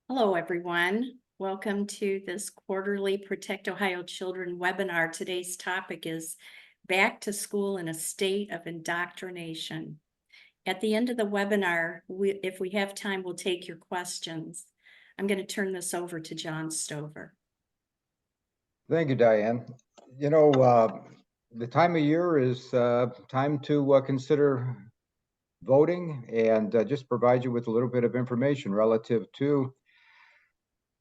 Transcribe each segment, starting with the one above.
Hello, everyone. Welcome to this quarterly Protect Ohio Children webinar. Today's topic is Back to School in a State of Indoctrination. At the end of the webinar, if we have time, we'll take your questions. I'm going to turn this over to John Stover. Thank you, Diane. The time of year is time to consider voting and just provide you with a little bit of information relative to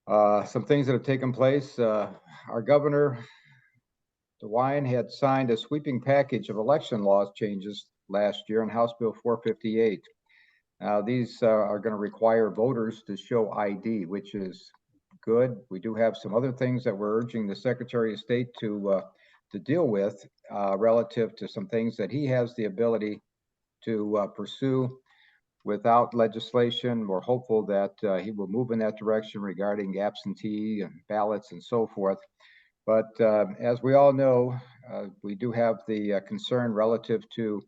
some things that have taken place. Our governor, DeWine, had signed a sweeping package of election laws changes last year in House Bill 458. Now, these are going to require voters to show ID, which is good. We do have some other things that we're urging the Secretary of State to deal with relative to some things that he has the ability to pursue without legislation. We're hopeful that he will move in that direction regarding absentee and ballots and so forth. But as we all know, we do have the concern relative to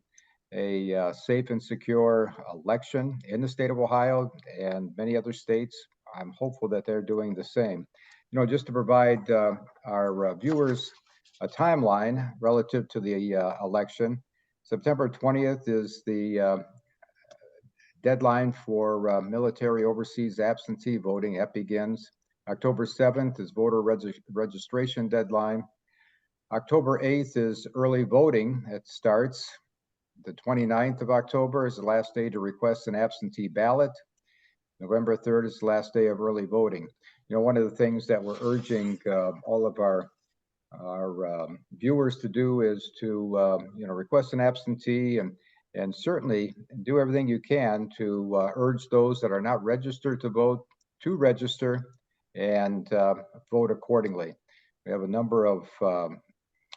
a safe and secure election in the state of Ohio and many other states. I'm hopeful that they're doing the same. Just to provide our viewers a timeline relative to the election, September 20th is the deadline for military overseas absentee voting. That begins. October 7th is voter registration deadline. October 8th is early voting. It starts. The 29th of October is the last day to request an absentee ballot. November 3rd is the last day of early voting. One of the things that we're urging all of our viewers to do is to request an absentee and certainly do everything you can to urge those that are not registered to vote to register and vote accordingly. We have a number of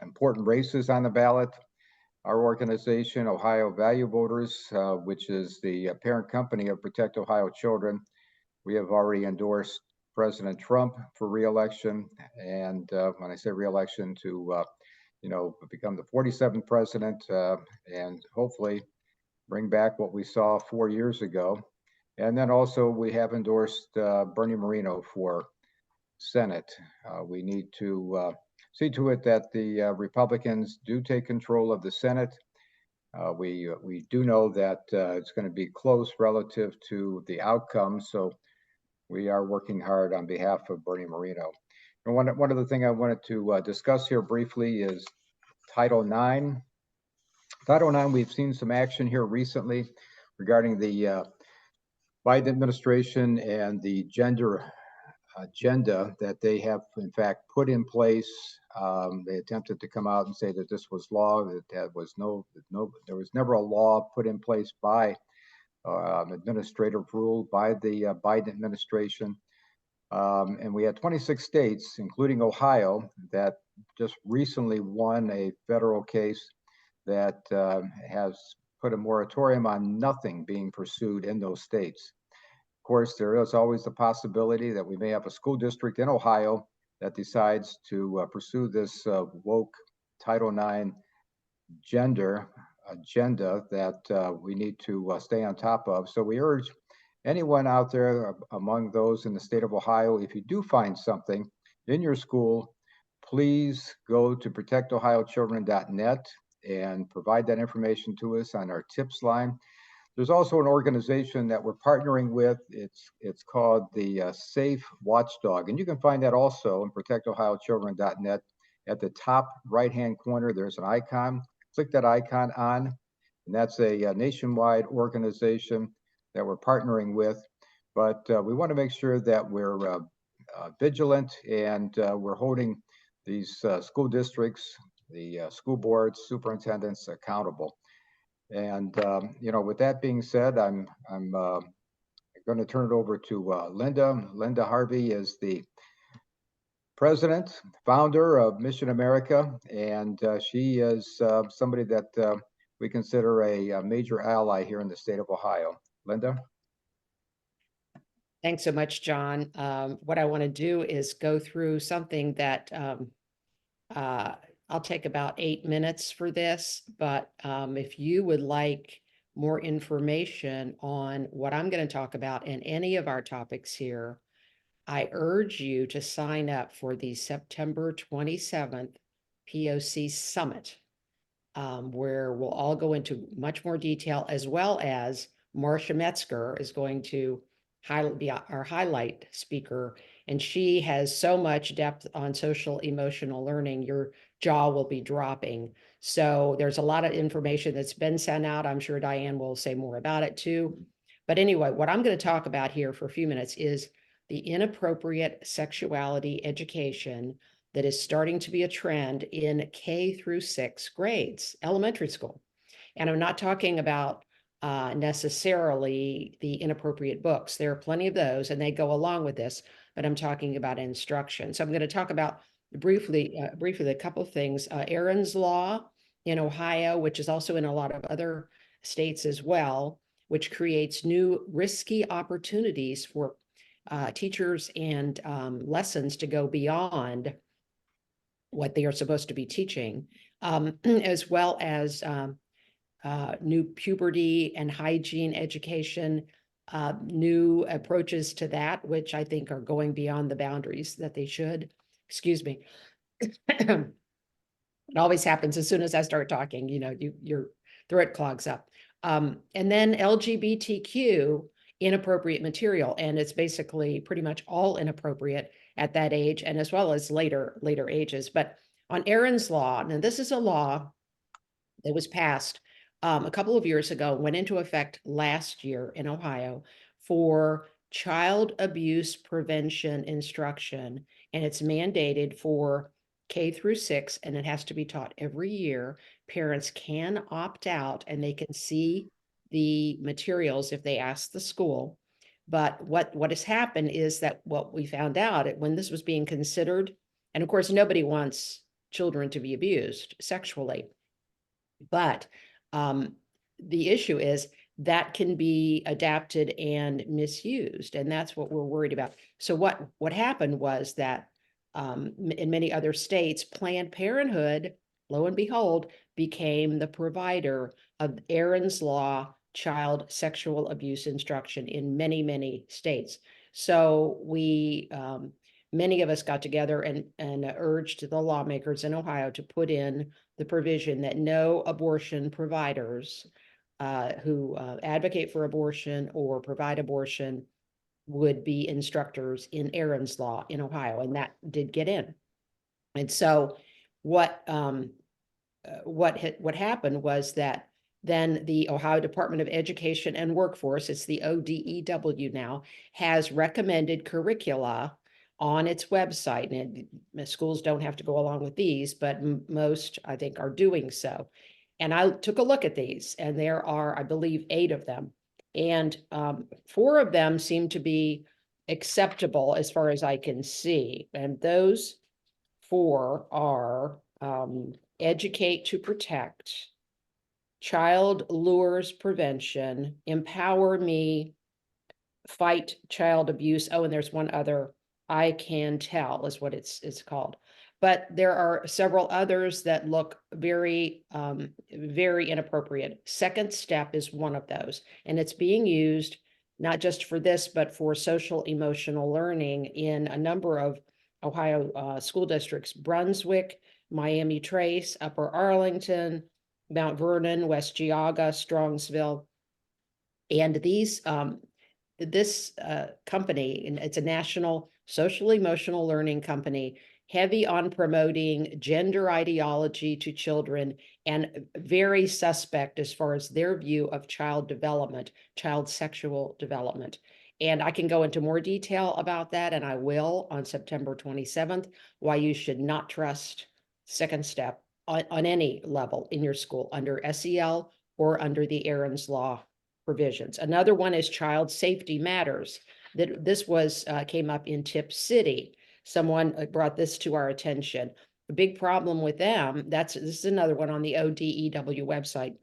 important races on the ballot. Our organization, Ohio Value Voters, which is the parent company of Protect Ohio Children, we have already endorsed President Trump for re-election, and when I say re-election, to become the 47th president and hopefully bring back what we saw 4 years ago. And then also we have endorsed Bernie Moreno for Senate. We need to see to it that the Republicans do take control of the Senate. We do know that it's going to be close relative to the outcome, so we are working hard on behalf of Bernie Moreno. And one other thing I wanted to discuss here briefly is Title IX. Title IX, we've seen some action here recently regarding the Biden administration and the gender agenda that they have in fact put in place. They attempted to come out and say that this was law. That there was never a law put in place by administrative rule by the Biden administration. And we had 26 states, including Ohio, that just recently won a federal case that has put a moratorium on nothing being pursued in those states. Of course, there is always the possibility that we may have a school district in Ohio that decides to pursue this woke Title IX gender agenda that we need to stay on top of. So we urge anyone out there among those in the state of Ohio, if you do find something in your school, please go to protectohiochildren.net and provide that information to us on our tips line. There's also an organization that we're partnering with. It's called the Safe Watchdog, and you can find that also on protectohiochildren.net. At the top right-hand corner, there's an icon. Click that icon on, and that's a nationwide organization that we're partnering with. But we want to make sure that we're vigilant and we're holding these school districts, the school boards, superintendents accountable. And with that being said, I'm going to turn it over to Linda. Linda Harvey is the president, founder of Mission America, and she is somebody that we consider a major ally here in the state of Ohio. Linda? Thanks so much, John. What I want to do is go through something that I'll take about 8 minutes for this, but if you would like more information on what I'm going to talk about and any of our topics here, I urge you to sign up for the September 27th POC Summit, where we'll all go into much more detail, as well as Marcia Metzger is going to be our highlight speaker. And she has so much depth on social emotional learning, your jaw will be dropping. So there's a lot of information that's been sent out. I'm sure Diane will say more about it too. But anyway, what I'm going to talk about here for a few minutes is the inappropriate sexuality education that is starting to be a trend in K through 6 grades, elementary school. And I'm not talking about necessarily the inappropriate books. There are plenty of those, and they go along with this, but I'm talking about instruction. So I'm going to talk about briefly a couple of things. Aaron's Law in Ohio, which is also in a lot of other states as well, which creates new risky opportunities for teachers and lessons to go beyond what they are supposed to be teaching, as well as new puberty and hygiene education, new approaches to that, which I think are going beyond the boundaries that they should. Excuse me. It always happens as soon as I start talking, your throat clogs up. And then LGBTQ inappropriate material, and it's basically pretty much all inappropriate at that age, and as well as later ages. But on Aaron's Law, now this is a law that was passed a couple of years ago, went into effect last year in Ohio for child abuse prevention instruction, and it's mandated for K through 6, and it has to be taught every year. Parents can opt out, and they can see the materials if they ask the school. But what has happened is that what we found out when this was being considered, and of course, nobody wants children to be abused sexually, but the issue is that can be adapted and misused, and that's what we're worried about. So what happened was that in many other states, Planned Parenthood, lo and behold, became the provider of Aaron's Law child sexual abuse instruction in many states. So we many of us got together and urged the lawmakers in Ohio to put in the provision that no abortion providers who advocate for abortion or provide abortion would be instructors in Aaron's Law in Ohio, and that did get in. And so what happened was that then the Ohio Department of Education and Workforce, it's the ODEW now, has recommended curricula on its website, and schools don't have to go along with these, but most, I think, are doing so. And I took a look at these, and there are, I believe, 8 of them. And 4 of them seem to be acceptable as far as I can see. And those 4 are Educate to Protect, Child Lures Prevention, Empower Me, Fight Child Abuse. Oh, and there's one other, I Can Tell is what it's called. But there are several others that look very, very inappropriate. Second Step is one of those, and it's being used not just for this, but for social emotional learning in a number of Ohio school districts: Brunswick, Miami Trace, Upper Arlington, Mount Vernon, West Geauga, Strongsville. And these this company, and it's a national social emotional learning company, heavy on promoting gender ideology to children, and very suspect as far as their view of child development, child sexual development. And I can go into more detail about that, and I will on September 27th, why you should not trust Second Step on any level in your school, under SEL or under the Aaron's Law provisions. Another one is Child Safety Matters. That this was came up in Tip City. Someone brought this to our attention. The big problem with them, this is another one on the ODEW website.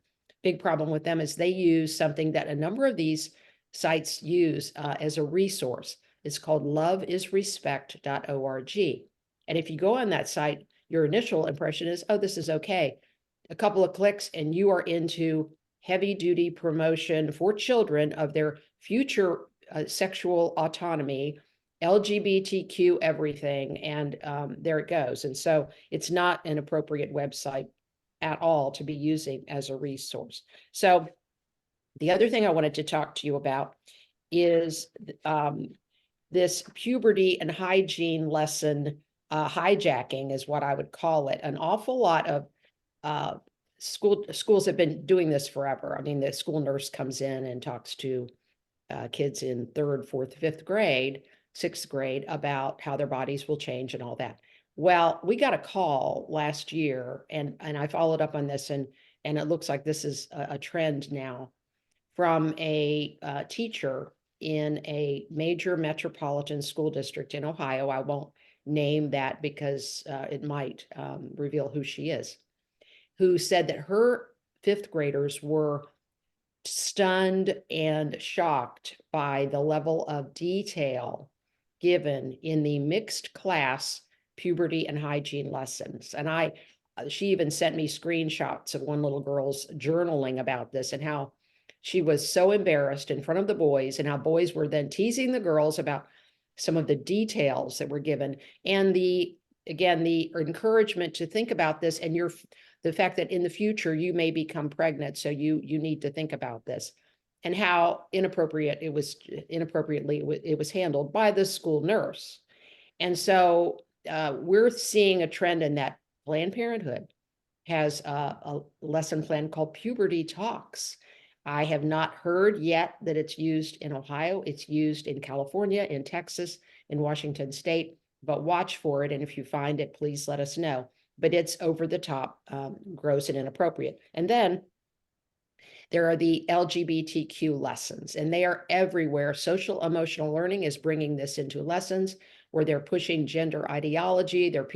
Big problem with them is they use something that a number of these sites use as a resource. It's called loveisrespect.org. And if you go on that site, your initial impression is, oh, this is okay. A couple of clicks and you are into heavy duty promotion for children of their future sexual autonomy, LGBTQ everything, and there it goes. And so it's not an appropriate website at all to be using as a resource. So the other thing I wanted to talk to you about is this puberty and hygiene lesson hijacking is what I would call it. An awful lot of schools have been doing this forever. I mean, the school nurse comes in and talks to kids in 3rd, 4th, 5th grade, 6th grade about how their bodies will change and all that. Well, we got a call last year, and I followed up on this, and it looks like this is a trend now, from a teacher in a major metropolitan school district in Ohio. I won't name that because it might reveal who she is, who said that her 5th graders were stunned and shocked by the level of detail given in the mixed class puberty and hygiene lessons. And she even sent me screenshots of one little girl's journaling about this and how she was so embarrassed in front of the boys, and how boys were then teasing the girls about some of the details that were given. And the encouragement to think about this, and the fact that in the future you may become pregnant, so you need to think about this, and how inappropriately it was handled by the school nurse. And so we're seeing a trend in that. Planned Parenthood has a lesson plan called Puberty Talks. I have not heard yet that it's used in Ohio. It's used in California, in Texas, in Washington State, but watch for it. And if you find it, please let us know. But it's over the top, gross and inappropriate. And then there are the LGBTQ lessons, and they are everywhere. Social emotional learning is bringing this into lessons where they're pushing gender ideology. They're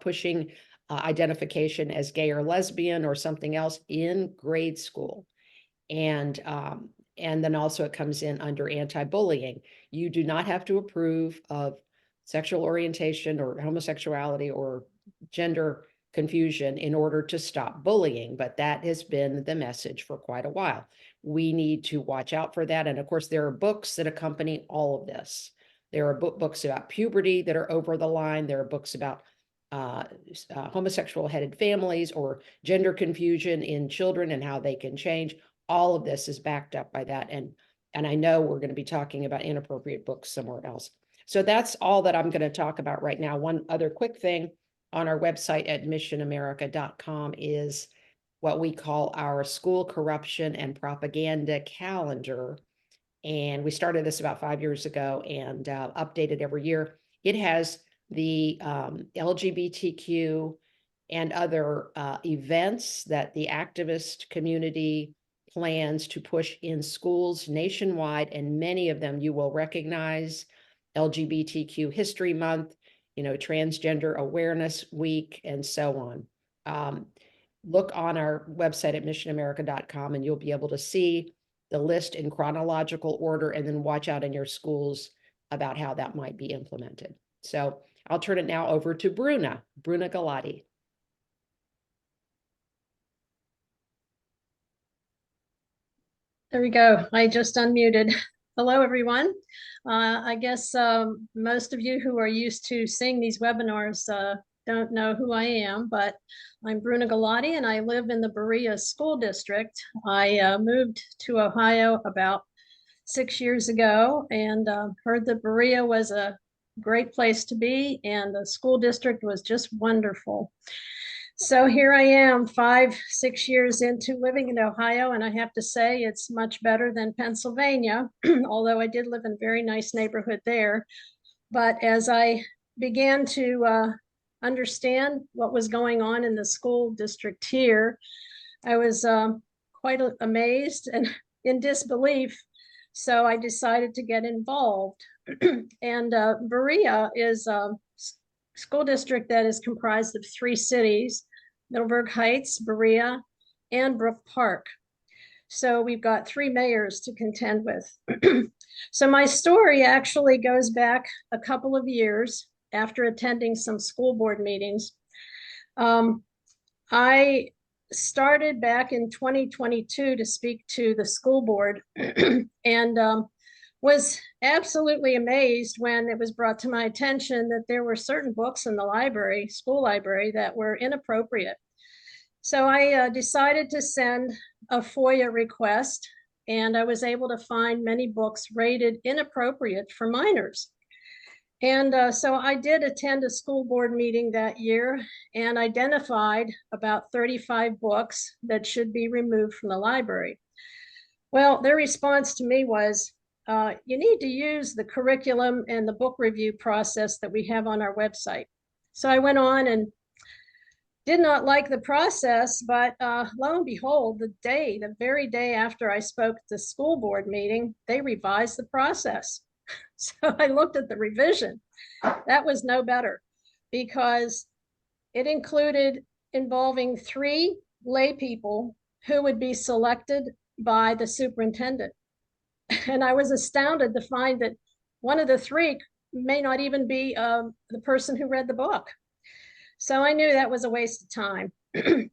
pushing identification as gay or lesbian or something else in grade school. And then also it comes in under anti-bullying. You do not have to approve of sexual orientation or homosexuality or gender confusion in order to stop bullying, but that has been the message for quite a while. We need to watch out for that. And of course, there are books that accompany all of this. There are books about puberty that are over the line. There are books about homosexual headed families or gender confusion in children and how they can change. All of this is backed up by that. And I know we're going to be talking about inappropriate books somewhere else. So that's all that I'm going to talk about right now. One other quick thing on our website at missionamerica.com is what we call our school corruption and propaganda calendar. And we started this about 5 years ago and updated every year. It has the LGBTQ and other events that the activist community plans to push in schools nationwide, and many of them you will recognize. LGBTQ History Month, Transgender Awareness Week, and so on. Look on our website at missionamerica.com and you'll be able to see the list in chronological order, and then watch out in your schools about how that might be implemented. So I'll turn it now over to Bruna Galati. There we go. I just unmuted. Hello, everyone. I guess most of you who are used to seeing these webinars don't know who I am, but I'm Bruna Galati and I live in the Berea School District. I moved to Ohio about 6 years ago and heard that Berea was a great place to be and the school district was just wonderful. So here I am 5, 6 years into living in Ohio, and I have to say it's much better than Pennsylvania, although I did live in a very nice neighborhood there. But as I began to understand what was going on in the school district here, I was quite amazed and in disbelief. So I decided to get involved. And Berea is a school district that is comprised of 3 cities: Middleburg Heights, Berea, and Brook Park. So we've got 3 mayors to contend with. So my story actually goes back a couple of years after attending some school board meetings. I started back in 2022 to speak to the school board and was absolutely amazed when it was brought to my attention that there were certain books in the library, school library, that were inappropriate. So I decided to send a FOIA request, and I was able to find many books rated inappropriate for minors. And so I did attend a school board meeting that year and identified about 35 books that should be removed from the library. Well, their response to me was, you need to use the curriculum and the book review process that we have on our website. So I went on and did not like the process, but lo and behold, the very day after I spoke at the school board meeting, they revised the process. So I looked at the revision. That was no better because it included involving 3 lay people who would be selected by the superintendent. And I was astounded to find that one of the 3 may not even be the person who read the book. So I knew that was a waste of time.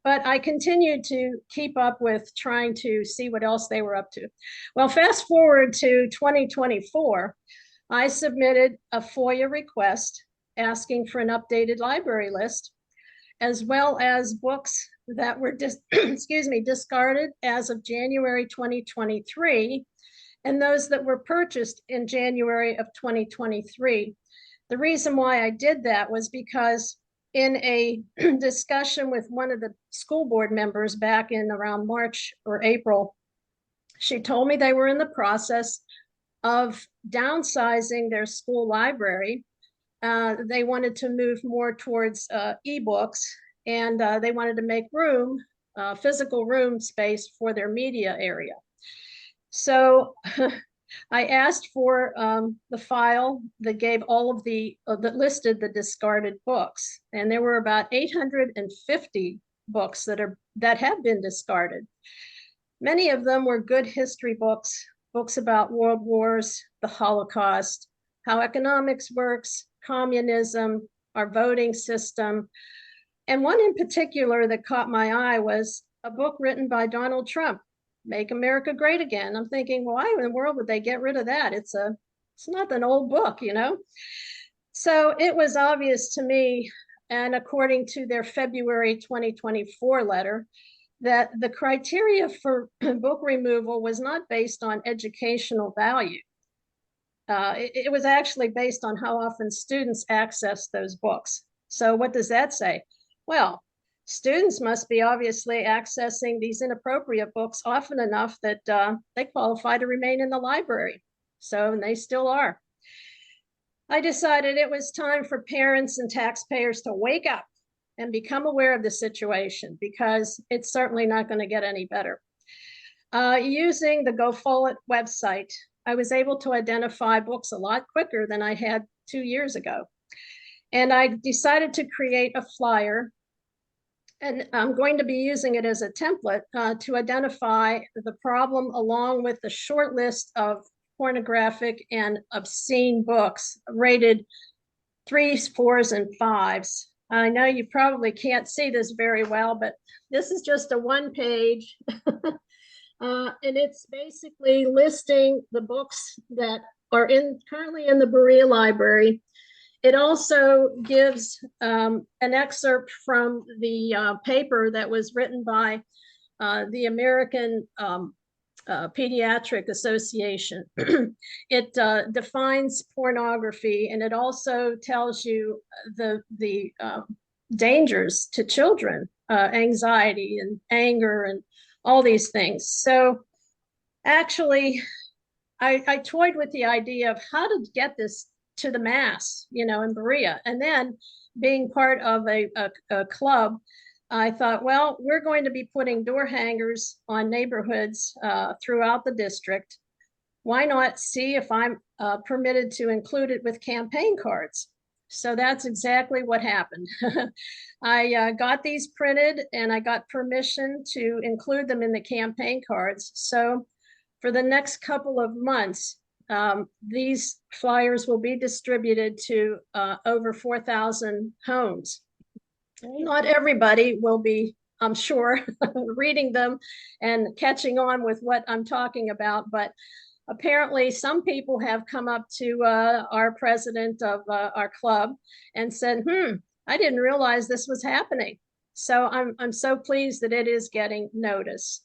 But I continued to keep up with trying to see what else they were up to. Well, fast forward to 2024, I submitted a FOIA request asking for an updated library list, as well as books that were discarded as of January 2023, and those that were purchased in January of 2023. The reason why I did that was because in a discussion with one of the school board members back in around March or April, she told me they were in the process of downsizing their school library. They wanted to move more towards ebooks, and they wanted to make room, physical room space for their media area. So I asked for the file that gave all of that listed the discarded books, and there were about 850 books that have been discarded. Many of them were good history books, books about world wars, the Holocaust, how economics works, communism, our voting system. And one in particular that caught my eye was a book written by Donald Trump, Make America Great Again. I'm thinking, well, why in the world would they get rid of that? It's not an old book, you know? So it was obvious to me, and according to their February 2024 letter, that the criteria for book removal was not based on educational value. It was actually based on how often students access those books. So what does that say? Well, students must be obviously accessing these inappropriate books often enough that they qualify to remain in the library. So, and they still are. I decided it was time for parents and taxpayers to wake up and become aware of the situation, because it's certainly not going to get any better. Using the Go Forward website, I was able to identify books a lot quicker than I had 2 years ago. And I decided to create a flyer, and I'm going to be using it as a template to identify the problem, along with the short list of pornographic and obscene books rated 3s, 4s, and 5s. I know you probably can't see this very well, but this is just a 1-page. And it's basically listing the books that are currently in the Berea Library. It also gives an excerpt from the paper that was written by the American Pediatric Association. It defines pornography, and it also tells you the dangers to children, anxiety and anger and all these things. So actually, I toyed with the idea of how to get this to the mass, you know, in Berea. And then being part of a club, I thought, well, we're going to be putting door hangers on neighborhoods throughout the district. Why not see if I'm permitted to include it with campaign cards? So that's exactly what happened. I got these printed, and I got permission to include them in the campaign cards. So for the next couple of months, these flyers will be distributed to over 4,000 homes. Not everybody will be, I'm sure, reading them and catching on with what I'm talking about, but apparently some people have come up to our president of our club and said, I didn't realize this was happening. So I'm so pleased that it is getting notice.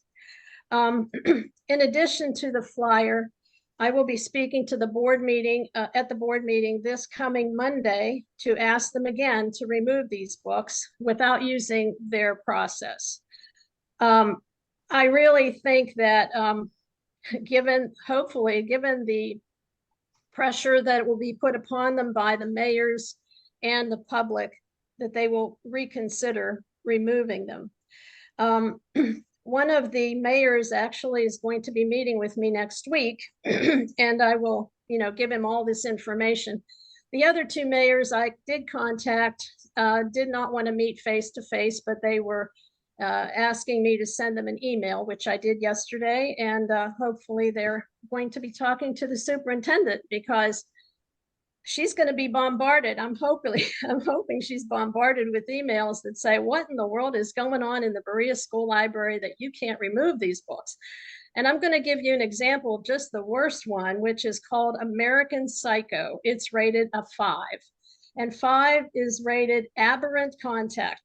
In addition to the flyer, I will be speaking to the board meeting at the board meeting this coming Monday to ask them again to remove these books without using their process. I really think that hopefully, given the pressure that will be put upon them by the mayors and the public, that they will reconsider removing them. One of the mayors actually is going to be meeting with me next week, and I will, give him all this information. The other two mayors I did contact did not want to meet face to face, but they were asking me to send them an email, which I did yesterday, and hopefully they're going to be talking to the superintendent, because she's going to be bombarded. I'm hoping she's bombarded with emails that say, what in the world is going on in the Berea School Library that you can't remove these books? And I'm going to give you an example of just the worst one, which is called American Psycho. It's rated a 5, and 5 is rated aberrant content.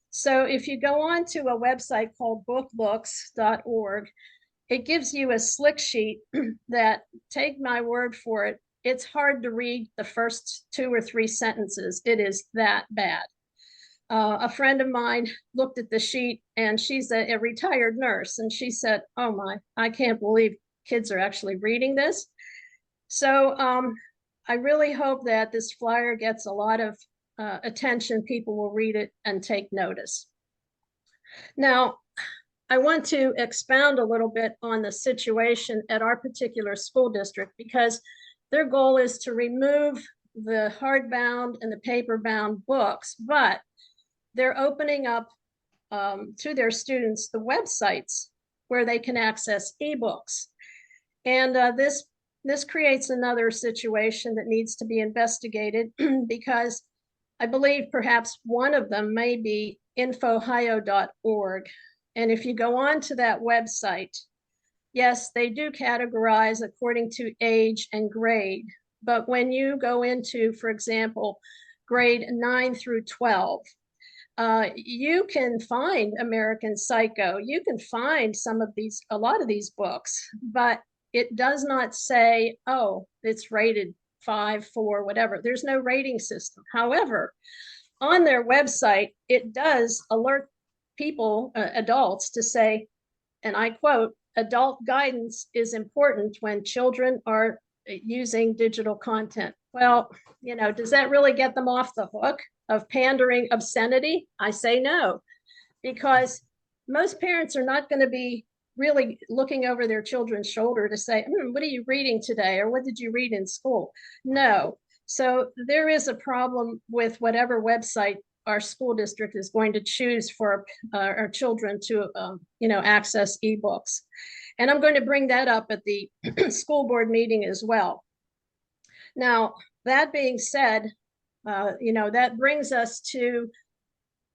So if you go on to a website called booklooks.org, it gives you a slick sheet that, take my word for it, it's hard to read the first 2 or 3 sentences. It is that bad. A friend of mine looked at the sheet, and she's a retired nurse, and she said, oh my, I can't believe kids are actually reading this. So I really hope that this flyer gets a lot of attention. People will read it and take notice. Now, I want to expound a little bit on the situation at our particular school district, because their goal is to remove the hardbound and the paper-bound books, but they're opening up to their students the websites where they can access ebooks. And this creates another situation that needs to be investigated, because I believe perhaps one of them may be infoohio.org. And if you go on to that website, yes, they do categorize according to age and grade. But when you go into, for example, grade 9 through 12, you can find American Psycho. You can find a lot of these books, but it does not say, oh, it's rated 5, 4, whatever. There's no rating system. However, on their website, it does alert people, adults, to say, and I quote, adult guidance is important when children are using digital content. Well, does that really get them off the hook of pandering obscenity? I say no, because most parents are not going to be really looking over their children's shoulder to say, what are you reading today? Or what did you read in school? No. So there is a problem with whatever website our school district is going to choose for our children to, access ebooks. And I'm going to bring that up at the school board meeting as well. Now, that being said, that brings us to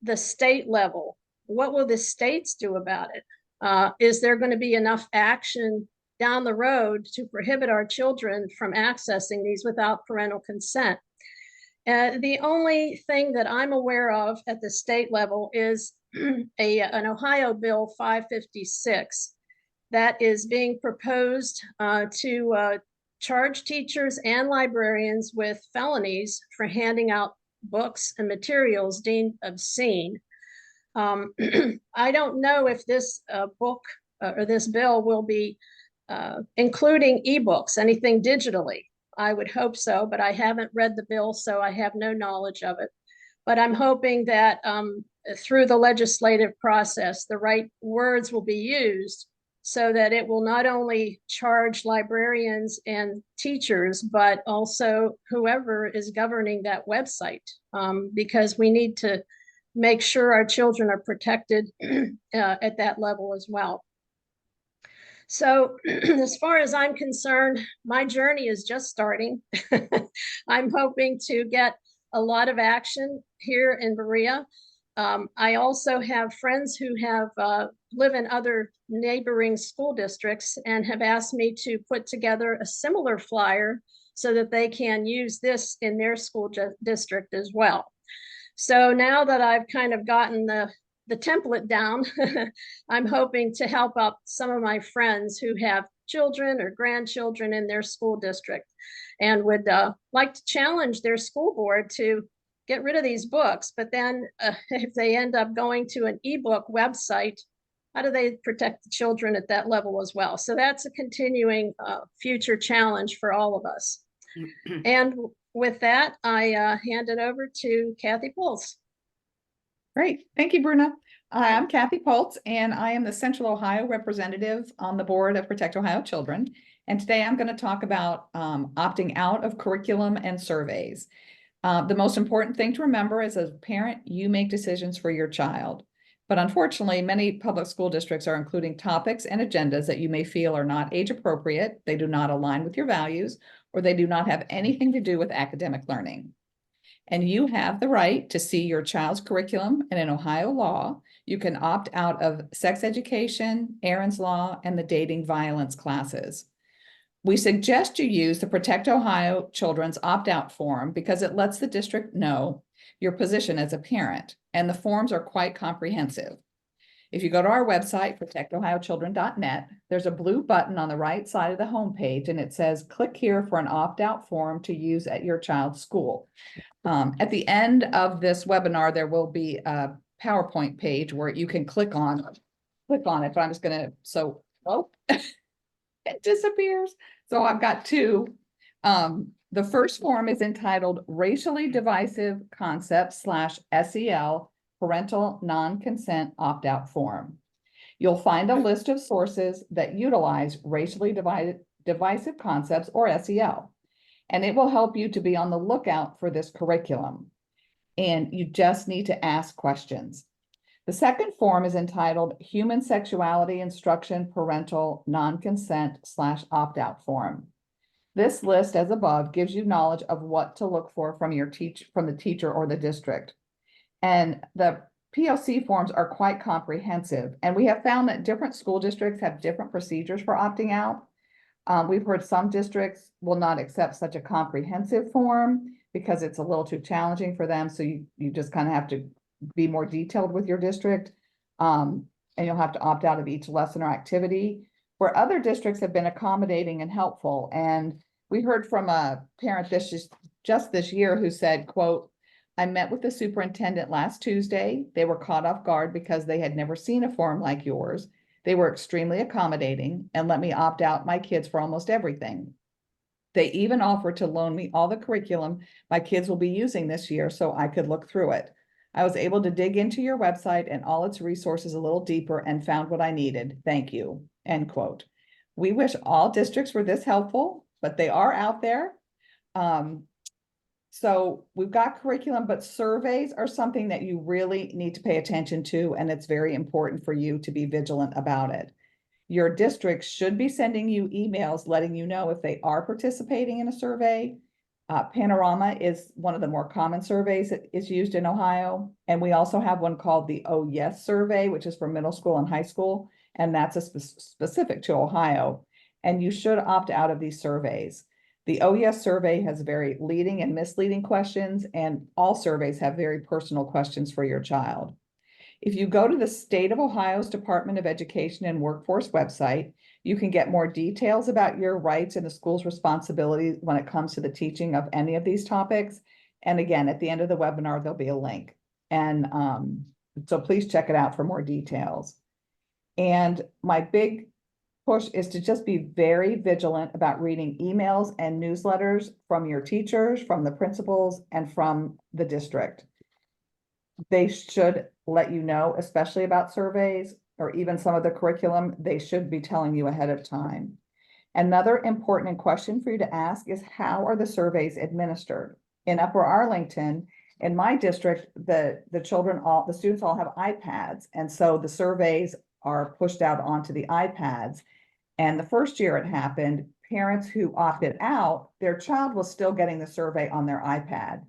the state level. What will the states do about it? Is there going to be enough action down the road to prohibit our children from accessing these without parental consent? The only thing that I'm aware of at the state level is an Ohio Bill 556 that is being proposed to charge teachers and librarians with felonies for handing out books and materials deemed obscene. I don't know if this book or this bill will be including ebooks, anything digitally. I would hope so, but I haven't read the bill, so I have no knowledge of it. But I'm hoping that through the legislative process, the right words will be used so that it will not only charge librarians and teachers, but also whoever is governing that website, because we need to make sure our children are protected at that level as well. So as far as I'm concerned, my journey is just starting. I'm hoping to get a lot of action here in Berea. I also have friends who have live in other neighboring school districts and have asked me to put together a similar flyer so that they can use this in their school district as well. So now that I've kind of gotten the template down, I'm hoping to help out some of my friends who have children or grandchildren in their school district and would like to challenge their school board to get rid of these books. But then if they end up going to an ebook website, how do they protect the children at that level as well? So that's a continuing future challenge for all of us. And with that, I hand it over to Kathy Pulse. Great. Thank you, Bruna. I'm Kathy Pultz, and I am the Central Ohio representative on the board of Protect Ohio Children. And today I'm going to talk about opting out of curriculum and surveys. The most important thing to remember is, as a parent, you make decisions for your child. But unfortunately, many public school districts are including topics and agendas that you may feel are not age appropriate, they do not align with your values, or they do not have anything to do with academic learning. And you have the right to see your child's curriculum, and in Ohio law, you can opt out of sex education, Aaron's Law, and the dating violence classes. We suggest you use the Protect Ohio Children's opt-out form because it lets the district know your position as a parent, and the forms are quite comprehensive. If you go to our website, protectohiochildren.net, there's a blue button on the right side of the homepage, and it says, click here for an opt-out form to use at your child's school. At the end of this webinar, there will be a PowerPoint page where you can click on it, but I'm just gonna, it disappears. So I've got two. The first form is entitled Racially Divisive Concepts /SEL Parental Non-Consent Opt-out Form. You'll find a list of sources that utilize racially divisive concepts, or SEL, and it will help you to be on the lookout for this curriculum. And you just need to ask questions. The second form is entitled Human Sexuality Instruction Parental Non-Consent /Opt-out Form. This list, as above, gives you knowledge of what to look for from the teacher or the district. And the POC forms are quite comprehensive, and we have found that different school districts have different procedures for opting out. We've heard some districts will not accept such a comprehensive form because it's a little too challenging for them. So you just kind of have to be more detailed with your district, and you'll have to opt out of each lesson or activity, where other districts have been accommodating and helpful. And we heard from a parent just this year who said, quote, I met with the superintendent last Tuesday. They were caught off guard because they had never seen a form like yours. They were extremely accommodating and let me opt out my kids for almost everything. They even offered to loan me all the curriculum my kids will be using this year so I could look through it. I was able to dig into your website and all its resources a little deeper and found what I needed. Thank you, end quote. We wish all districts were this helpful, but they are out there. So we've got curriculum, but surveys are something that you really need to pay attention to, and it's very important for you to be vigilant about it. Your district should be sending you emails letting you know if they are participating in a survey. Panorama is one of the more common surveys that is used in Ohio. And we also have one called the Oh Yes survey, which is for middle school and high school. And that's specific to Ohio. And you should opt out of these surveys. The Oh Yes survey has very leading and misleading questions, and all surveys have very personal questions for your child. If you go to the State of Ohio's Department of Education and Workforce website, you can get more details about your rights and the school's responsibilities when it comes to the teaching of any of these topics. And again, at the end of the webinar, there'll be a link. And so please check it out for more details. And my big push is to just be very vigilant about reading emails and newsletters from your teachers, from the principals, and from the district. They should let you know, especially about surveys or even some of the curriculum. They should be telling you ahead of time. Another important question for you to ask is, how are the surveys administered? In Upper Arlington, in my district, the students all have iPads, and so the surveys are pushed out onto the iPads. And the first year it happened, parents who opted out, their child was still getting the survey on their iPad.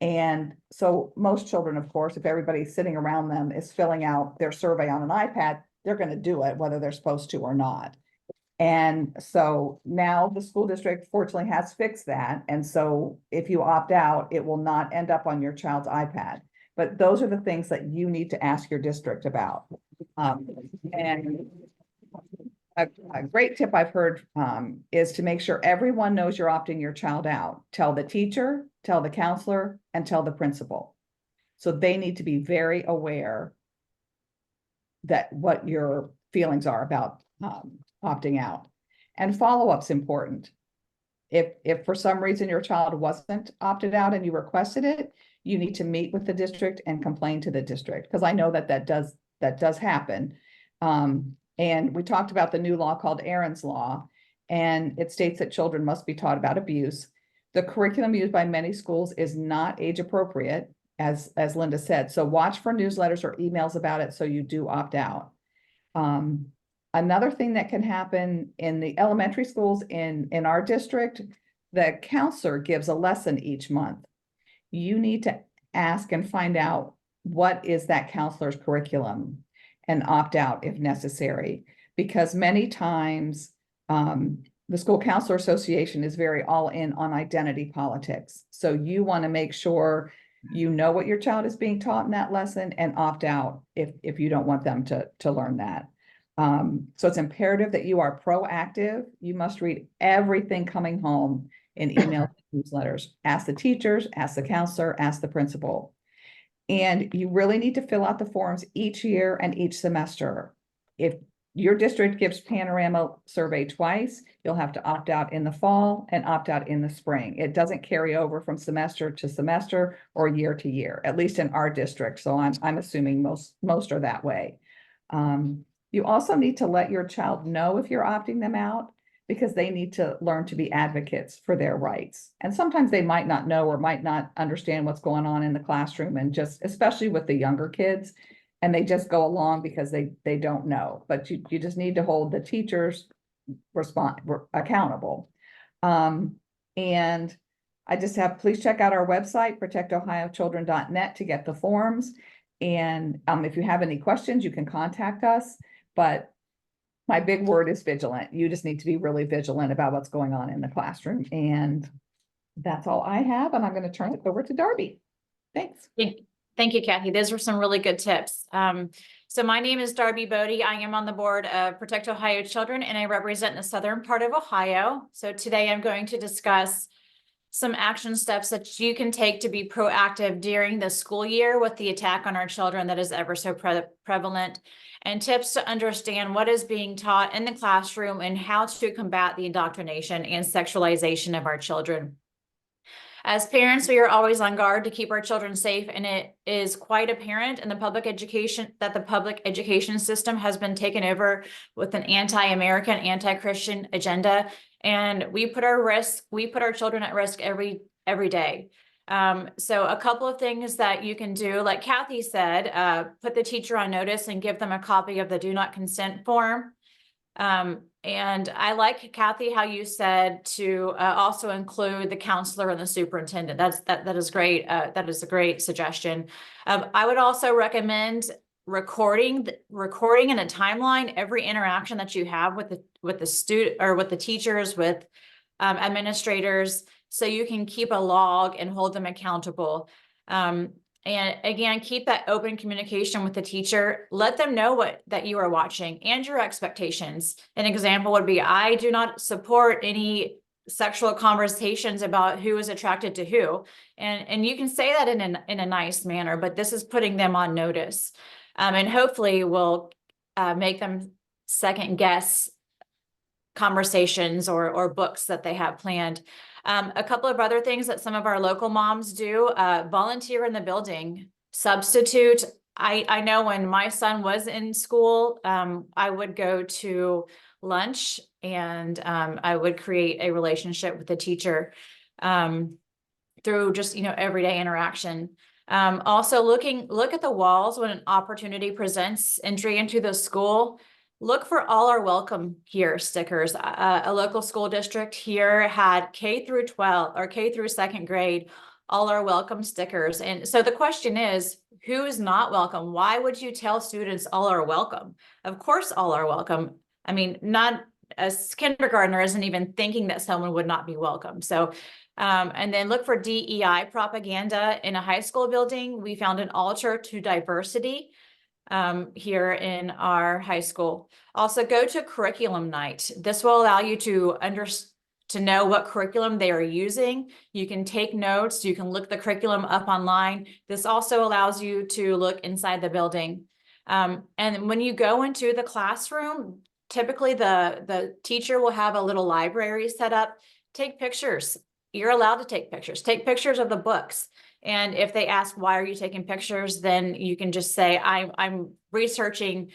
And so most children, of course, if everybody sitting around them is filling out their survey on an iPad, they're going to do it whether they're supposed to or not. And so now the school district fortunately has fixed that. And so if you opt out, it will not end up on your child's iPad. But those are the things that you need to ask your district about. And a great tip I've heard is to make sure everyone knows you're opting your child out. Tell the teacher, tell the counselor, and tell the principal. So they need to be very aware that what your feelings are about opting out. And follow-up's important. If for some reason your child wasn't opted out and you requested it, you need to meet with the district and complain to the district, because I know that does happen. And we talked about the new law called Aaron's Law, and it states that children must be taught about abuse. The curriculum used by many schools is not age appropriate, as Linda said. So watch for newsletters or emails about it so you do opt out. Another thing that can happen in the elementary schools in our district, the counselor gives a lesson each month. You need to ask and find out what is that counselor's curriculum and opt out if necessary, because many times the School Counselor Association is very all in on identity politics. So you want to make sure you know what your child is being taught in that lesson and opt out if you don't want them to learn that. So it's imperative that you are proactive. You must read everything coming home in emails and newsletters. Ask the teachers, ask the counselor, ask the principal. And you really need to fill out the forms each year and each semester. If your district gives panorama survey twice, you'll have to opt out in the fall and opt out in the spring. It doesn't carry over from semester to semester or year to year, at least in our district. So I'm assuming most are that way. You also need to let your child know if you're opting them out, because they need to learn to be advocates for their rights. And sometimes they might not know or might not understand what's going on in the classroom, and just, especially with the younger kids, and they just go along because they don't know. But you just need to hold the teachers accountable. And I just have, please check out our website, protectohiochildren.net, to get the forms. And if you have any questions, you can contact us. But my big word is vigilant. You just need to be really vigilant about what's going on in the classroom. And that's all I have. And I'm going to turn it over to Darby. Thanks. Thank you, Kathy. Those were some really good tips. So my name is Darby Bodie. I am on the board of Protect Ohio Children, and I represent the southern part of Ohio. So today I'm going to discuss some action steps that you can take to be proactive during the school year with the attack on our children that is ever so prevalent, and tips to understand what is being taught in the classroom and how to combat the indoctrination and sexualization of our children. As parents, we are always on guard to keep our children safe, and it is quite apparent in the public education that the public education system has been taken over with an anti-American, anti-Christian agenda, and we put our children at risk every day. So a couple of things that you can do, like Kathy said, put the teacher on notice and give them a copy of the do not consent form. And I like, Kathy, how you said to also include the counselor and the superintendent. That is great. That is a great suggestion. I would also recommend recording in a timeline every interaction that you have with the student or with the teachers, with administrators, so you can keep a log and hold them accountable. And again, keep that open communication with the teacher. Let them know that you are watching and your expectations. An example would be, I do not support any sexual conversations about who is attracted to who. And you can say that in a nice manner, but this is putting them on notice. And hopefully will make them second guess conversations or books that they have planned. A couple of other things that some of our local moms do, volunteer in the building, substitute. I know when my son was in school, I would go to lunch and I would create a relationship with the teacher through just, everyday interaction. Also look at the walls when an opportunity presents entry into the school. Look for all our welcome here stickers. A local school district here had K through 12 or K through second grade all are welcome stickers. And so the question is, who is not welcome? Why would you tell students all are welcome? Of course, all are welcome. I mean, not a kindergartner isn't even thinking that someone would not be welcome. So, and then look for DEI propaganda in a high school building. We found an altar to diversity here in our high school. Also, go to curriculum night. This will allow you to know what curriculum they are using. You can take notes. You can look the curriculum up online. This also allows you to look inside the building. And when you go into the classroom, typically the teacher will have a little library set up. Take pictures. You're allowed to take pictures. Take pictures of the books. And if they ask, why are you taking pictures? Then you can just say, I'm researching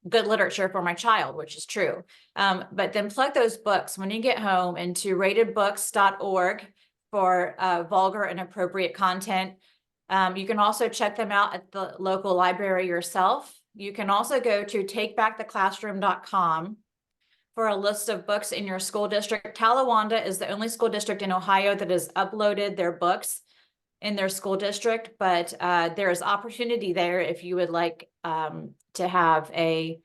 good literature for my child, which is true. But then plug those books when you get home into ratedbooks.org for vulgar and appropriate content. You can also check them out at the local library yourself. You can also go to takebacktheclassroom.com for a list of books in your school district. Talawanda is the only school district in Ohio that has uploaded their books in their school district, but there is opportunity there if you would like to have a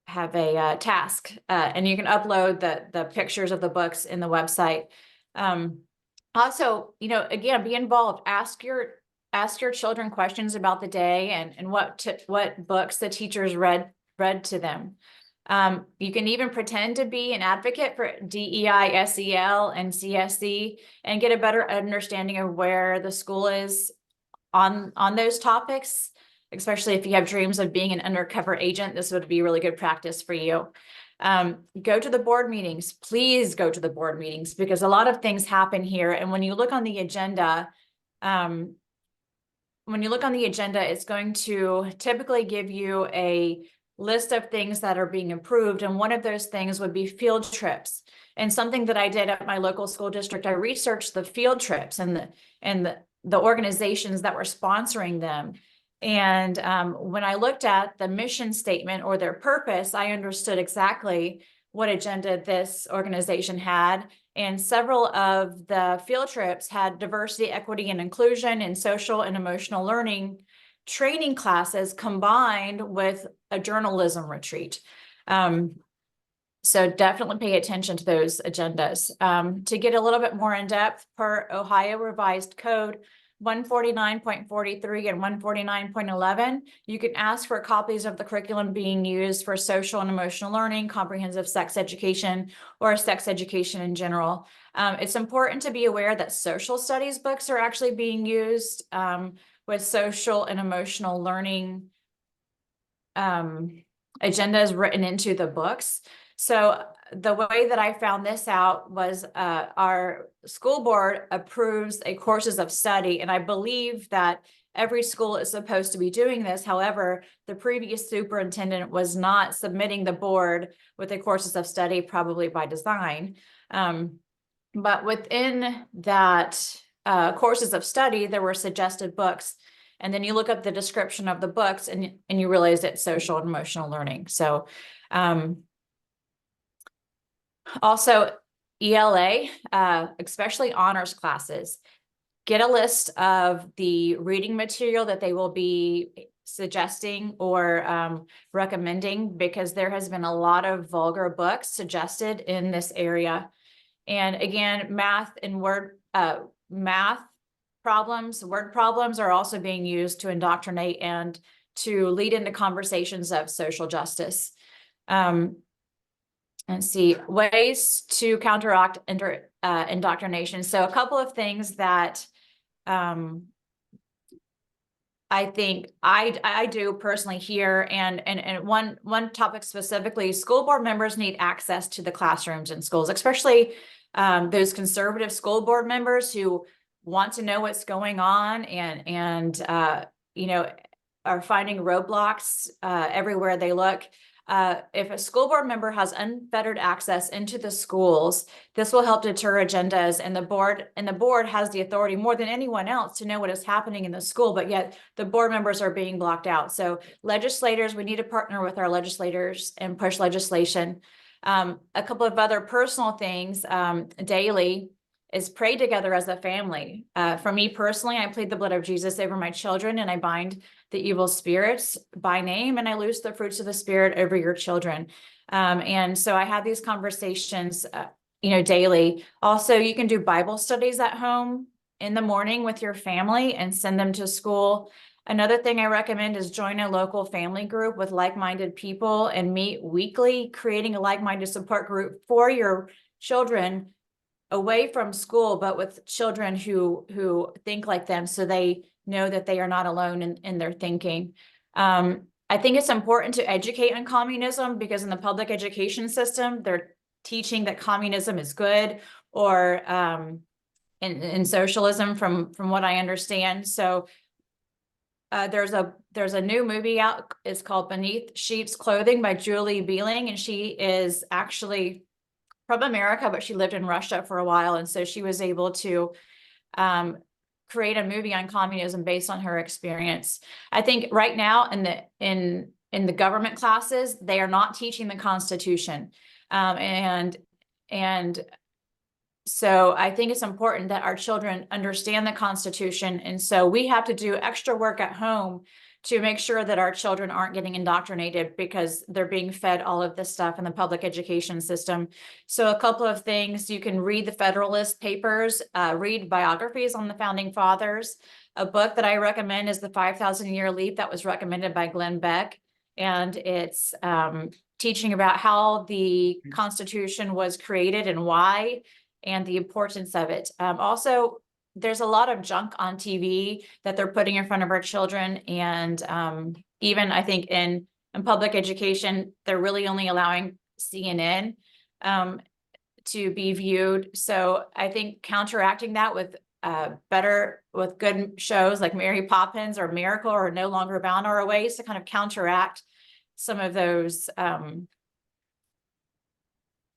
task, and you can upload the pictures of the books in the website. Also, again, be involved. Ask your children questions about the day and what books the teachers read to them. You can even pretend to be an advocate for DEI, SEL, and CSE and get a better understanding of where the school is on those topics, especially if you have dreams of being an undercover agent. This would be really good practice for you. Go to the board meetings. Please go to the board meetings because a lot of things happen here. And when you look on the agenda, it's going to typically give you a list of things that are being improved. And one of those things would be field trips. And something that I did at my local school district, I researched the field trips and the organizations that were sponsoring them. And when I looked at the mission statement or their purpose, I understood exactly what agenda this organization had. And several of the field trips had diversity, equity, and inclusion and social and emotional learning training classes combined with a journalism retreat. So definitely pay attention to those agendas. To get a little bit more in depth, per Ohio Revised Code 149.43 and 149.11, you can ask for copies of the curriculum being used for social and emotional learning, comprehensive sex education, or sex education in general. It's important to be aware that social studies books are actually being used with social and emotional learning agendas written into the books. So the way that I found this out was our school board approves a courses of study, and I believe that every school is supposed to be doing this. However, the previous superintendent was not submitting the board with a courses of study, probably by design. But within that courses of study, there were suggested books. And then you look up the description of the books and you realize it's social and emotional learning. So also ELA, especially honors classes, get a list of the reading material that they will be suggesting or recommending, because there has been a lot of vulgar books suggested in this area. And again, math and word problems are also being used to indoctrinate and to lead into conversations of social justice. And see ways to counteract indoctrination. So a couple of things that I think I do personally here, and one topic specifically, school board members need access to the classrooms in schools, especially those conservative school board members who want to know what's going on and are finding roadblocks everywhere they look. If a school board member has unfettered access into the schools, this will help deter agendas, and the board has the authority more than anyone else to know what is happening in the school, but yet the board members are being blocked out. So legislators, we need to partner with our legislators and push legislation. A couple of other personal things daily is pray together as a family. For me personally, I plead the blood of Jesus over my children, and I bind the evil spirits by name, and I loose the fruits of the Spirit over your children. And so I have these conversations, daily. Also, you can do Bible studies at home in the morning with your family and send them to school. Another thing I recommend is join a local family group with like-minded people and meet weekly, creating a like-minded support group for your children away from school, but with children who think like them, so they know that they are not alone in their thinking. I think it's important to educate on communism, because in the public education system, they're teaching that communism is good, or in socialism, from what I understand. So there's a new movie out. It's called Beneath Sheep's Clothing by Julie Beeling, and she is actually from America, but she lived in Russia for a while, and so she was able to create a movie on communism based on her experience. I think right now in the government classes, they are not teaching the Constitution, and so I think it's important that our children understand the Constitution, and so we have to do extra work at home to make sure that our children aren't getting indoctrinated, because they're being fed all of this stuff in the public education system. So a couple of things: you can read the Federalist Papers, read biographies on the Founding Fathers. A book that I recommend is The 5,000 Year Leap, that was recommended by Glenn Beck. And it's teaching about how the Constitution was created and why, and the importance of it. Also, there's a lot of junk on TV that they're putting in front of our children. And even I think in public education, they're really only allowing CNN to be viewed. So I think counteracting that with good shows like Mary Poppins or Miracle or No Longer Bound are ways to kind of counteract some of those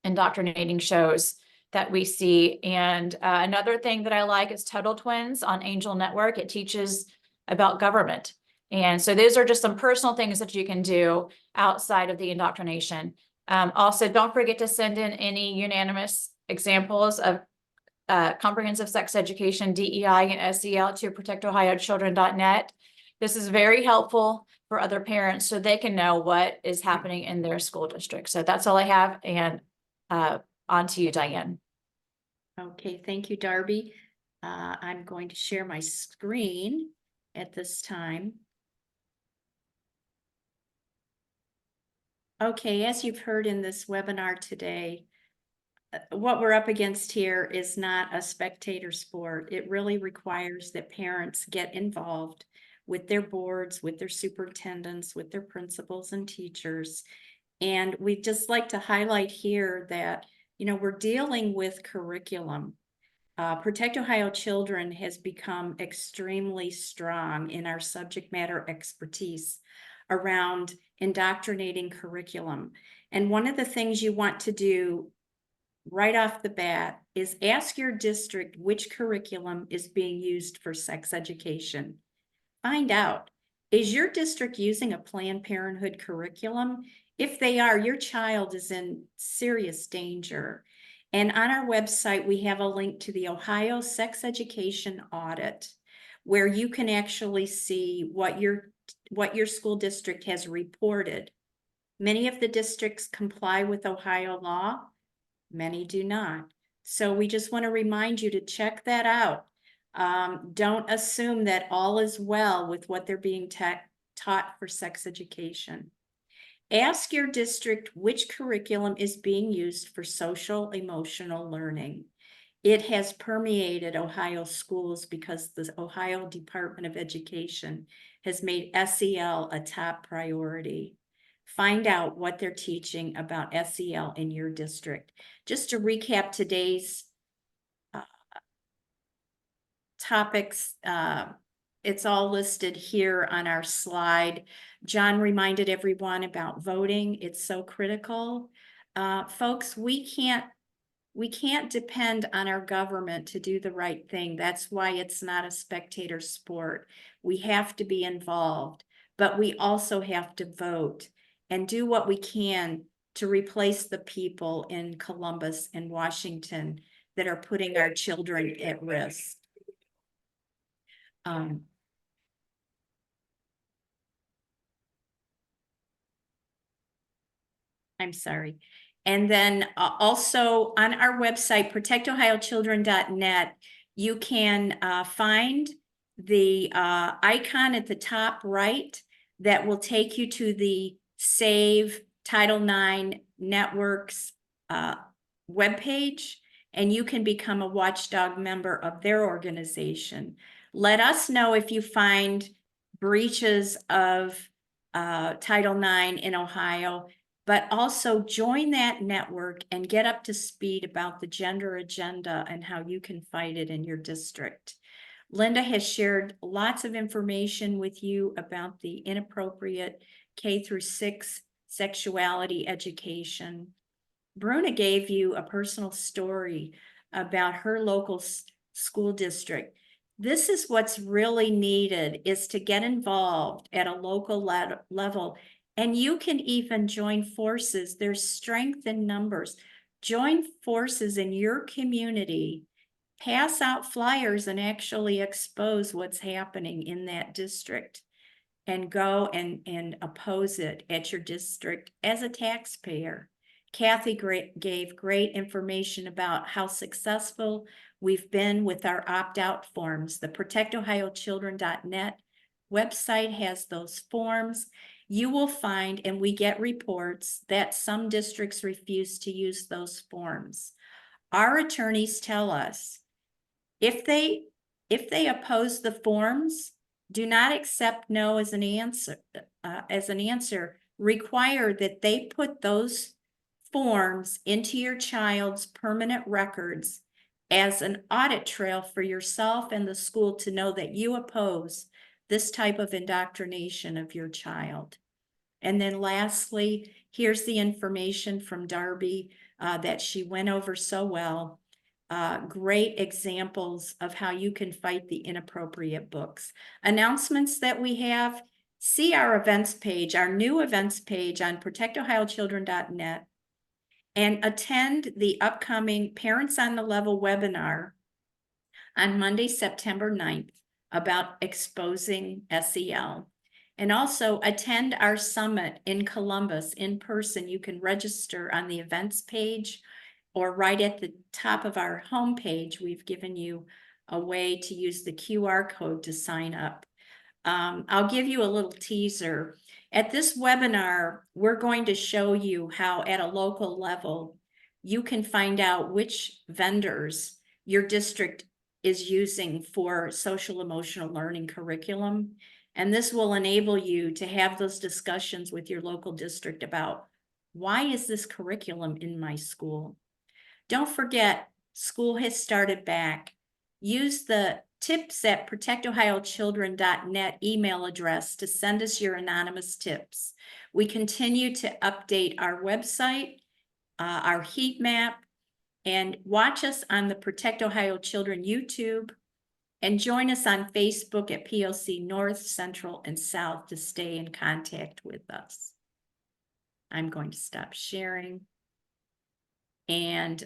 indoctrinating shows that we see. And another thing that I like is Tuttle Twins on Angel Network. It teaches about government. And so those are just some personal things that you can do outside of the indoctrination. Also, don't forget to send in any unanimous examples of comprehensive sex education, DEI, and SEL to protectohiochildren.net. This is very helpful for other parents so they can know what is happening in their school district. So that's all I have. And on to you, Diane. Okay, thank you, Darby. I'm going to share my screen at this time. Okay, as you've heard in this webinar today, what we're up against here is not a spectator sport. It really requires that parents get involved with their boards, with their superintendents, with their principals and teachers. And we'd just like to highlight here that, we're dealing with curriculum. Protect Ohio Children has become extremely strong in our subject matter expertise around indoctrinating curriculum. And one of the things you want to do right off the bat is ask your district which curriculum is being used for sex education. Find out, is your district using a Planned Parenthood curriculum? If they are, your child is in serious danger. And on our website, we have a link to the Ohio Sex Education Audit, where you can actually see what your school district has reported. Many of the districts comply with Ohio law, many do not. So we just want to remind you to check that out. Don't assume that all is well with what they're being taught for sex education. Ask your district which curriculum is being used for social emotional learning. It has permeated Ohio schools because the Ohio Department of Education has made SEL a top priority. Find out what they're teaching about SEL in your district. Just to recap today's topics, it's all listed here on our slide. John reminded everyone about voting. It's so critical. Folks, we can't depend on our government to do the right thing. That's why it's not a spectator sport. We have to be involved, but we also have to vote and do what we can to replace the people in Columbus and Washington that are putting our children at risk. I'm sorry. And then also on our website, protectohiochildren.net, you can find the icon at the top right that will take you to the Save Title IX Networks webpage, and you can become a watchdog member of their organization. Let us know if you find breaches of Title IX in Ohio, but also join that network and get up to speed about the gender agenda and how you can fight it in your district. Linda has shared lots of information with you about the inappropriate K-6 sexuality education. Bruna gave you a personal story about her local school district. This is what's really needed, is to get involved at a local level. And you can even join forces. There's strength in numbers. Join forces in your community, pass out flyers and actually expose what's happening in that district, and go and oppose it at your district as a taxpayer. Kathy gave great information about how successful we've been with our opt-out forms. The protectohiochildren.net website has those forms. You will find, and we get reports, that some districts refuse to use those forms. Our attorneys tell us if they oppose the forms, do not accept no as an answer. Require that they put those forms into your child's permanent records as an audit trail for yourself and the school to know that you oppose this type of indoctrination of your child. And then lastly, here's the information from Darby that she went over so well. Great examples of how you can fight the inappropriate books. Announcements that we have: see our events page, our new events page on protectohiochildren.net, and attend the upcoming Parents on the Level webinar on Monday, September 9th about exposing SEL. And also attend our summit in Columbus in person. You can register on the events page, or right at the top of our homepage, we've given you a way to use the QR code to sign up. I'll give you a little teaser. At this webinar, we're going to show you how at a local level, you can find out which vendors your district is using for social emotional learning curriculum. And this will enable you to have those discussions with your local district about, why is this curriculum in my school? Don't forget, school has started back. Use the tips@protectohiochildren.net email address to send us your anonymous tips. We continue to update our website, our heat map, and watch us on the Protect Ohio Children YouTube, and join us on Facebook at POC North, Central, and South to stay in contact with us. I'm going to stop sharing. And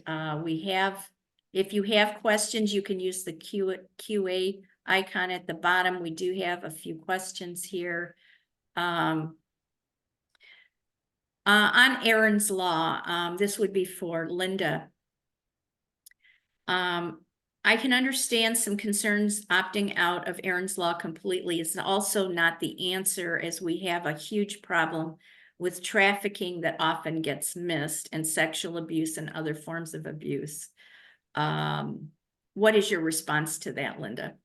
if you have questions, you can use the QA icon at the bottom. We do have a few questions here. On Aaron's Law, this would be for Linda. I can understand some concerns. Opting out of Aaron's Law completely is also not the answer, as we have a huge problem with trafficking that often gets missed, and sexual abuse and other forms of abuse. What is your response to that, Linda?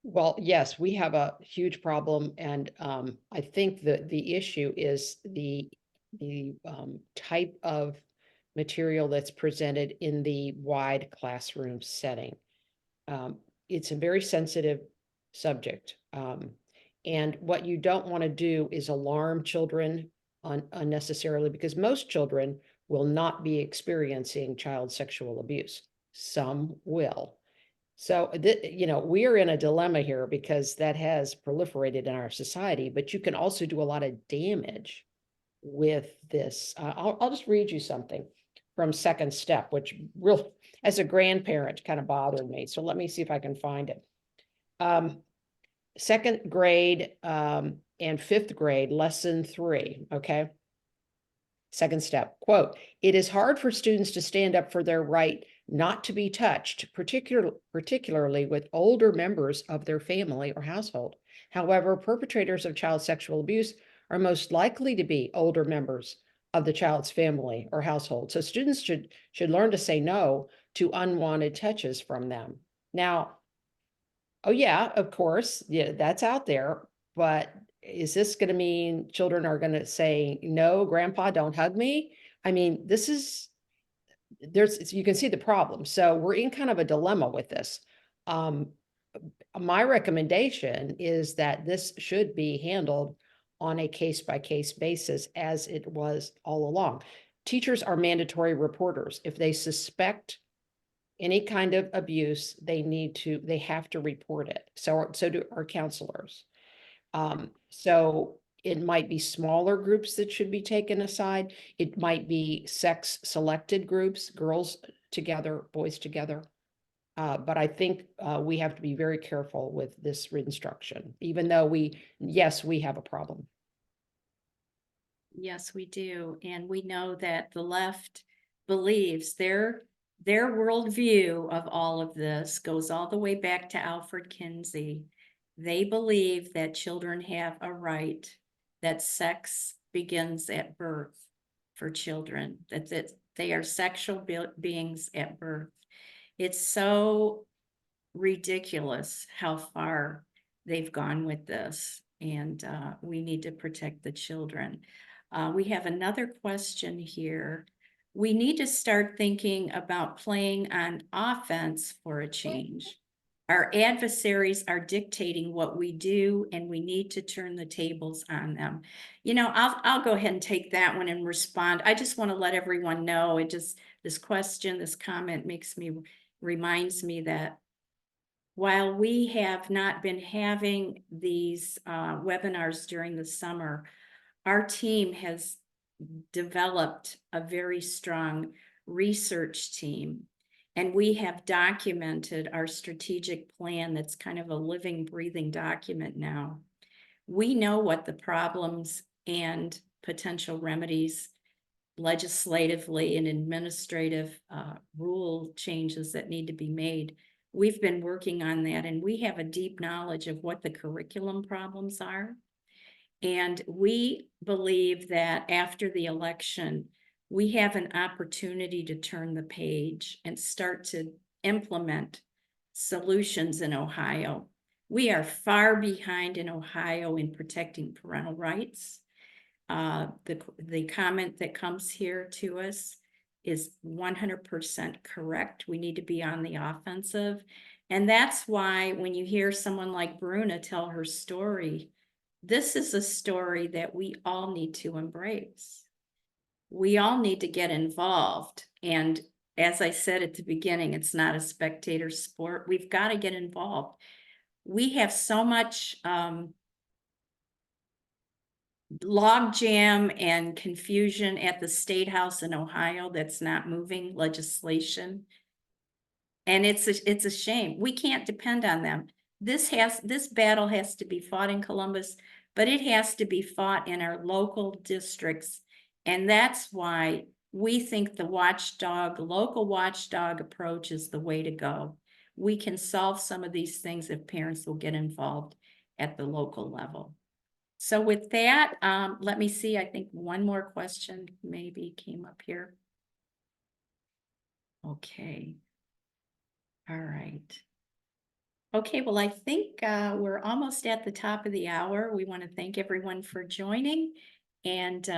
Well, yes, we have a huge problem, and I think that the issue is the type of material that's presented in the wide classroom setting. It's a very sensitive subject, and what you don't want to do is alarm children unnecessarily, because most children will not be experiencing child sexual abuse. Some will. So, we are in a dilemma here, because that has proliferated in our society, but you can also do a lot of damage with this. I'll just read you something. from Second Step, which really, as a grandparent, kind of bothered me. So let me see if I can find it. Second grade and fifth grade, lesson 3, okay? Second step, quote, "It is hard for students to stand up for their right not to be touched, particularly with older members of their family or household. However, perpetrators of child sexual abuse are most likely to be older members of the child's family or household. So students should learn to say no to unwanted touches from them." Now, oh yeah, of course, yeah, that's out there, but is this going to mean children are going to say, "No, grandpa, don't hug me"? I mean, this is, you can see the problem. So we're in kind of a dilemma with this. My recommendation is that this should be handled on a case-by-case basis, as it was all along. Teachers are mandatory reporters. If they suspect any kind of abuse, they have to report it. So do our counselors. So it might be smaller groups that should be taken aside. It might be sex selected groups, girls together, boys together. But I think we have to be very careful with this instruction, even though yes, we have a problem. Yes, we do. And we know that the left believes their worldview of all of this goes all the way back to Alfred Kinsey. They believe that children have a right, that sex begins at birth for children, that they are sexual beings at birth. It's so ridiculous how far they've gone with this, and we need to protect the children. We have another question here. We need to start thinking about playing on offense for a change. Our adversaries are dictating what we do, and we need to turn the tables on them. You know, I'll go ahead and take that one and respond. I just want to let everyone know, this question, this comment reminds me that while we have not been having these webinars during the summer, our team has developed a very strong research team, and we have documented our strategic plan that's kind of a living, breathing document now. We know what the problems and potential remedies legislatively and administrative rule changes that need to be made. We've been working on that, and we have a deep knowledge of what the curriculum problems are. And we believe that after the election, we have an opportunity to turn the page and start to implement solutions in Ohio. We are far behind in Ohio in protecting parental rights. The comment that comes here to us is 100% correct. We need to be on the offensive. And that's why when you hear someone like Bruna tell her story, this is a story that we all need to embrace. We all need to get involved. And as I said at the beginning, it's not a spectator sport. We've got to get involved. We have so much logjam and confusion at the State House in Ohio that's not moving legislation. And it's a shame. We can't depend on them. This battle has to be fought in Columbus, but it has to be fought in our local districts. And that's why we think the local watchdog approach is the way to go. We can solve some of these things if parents will get involved at the local level. So with that, let me see, I think one more question maybe came up here. Okay. All right. Okay, well, I think we're almost at the top of the hour. We want to thank everyone for joining, and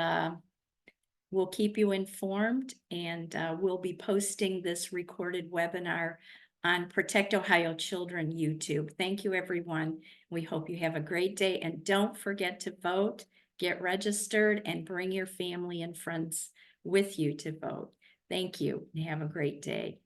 we'll keep you informed, and we'll be posting this recorded webinar on Protect Ohio Children YouTube. Thank you, everyone. We hope you have a great day, and don't forget to vote, get registered, and bring your family and friends with you to vote. Thank you, and have a great day.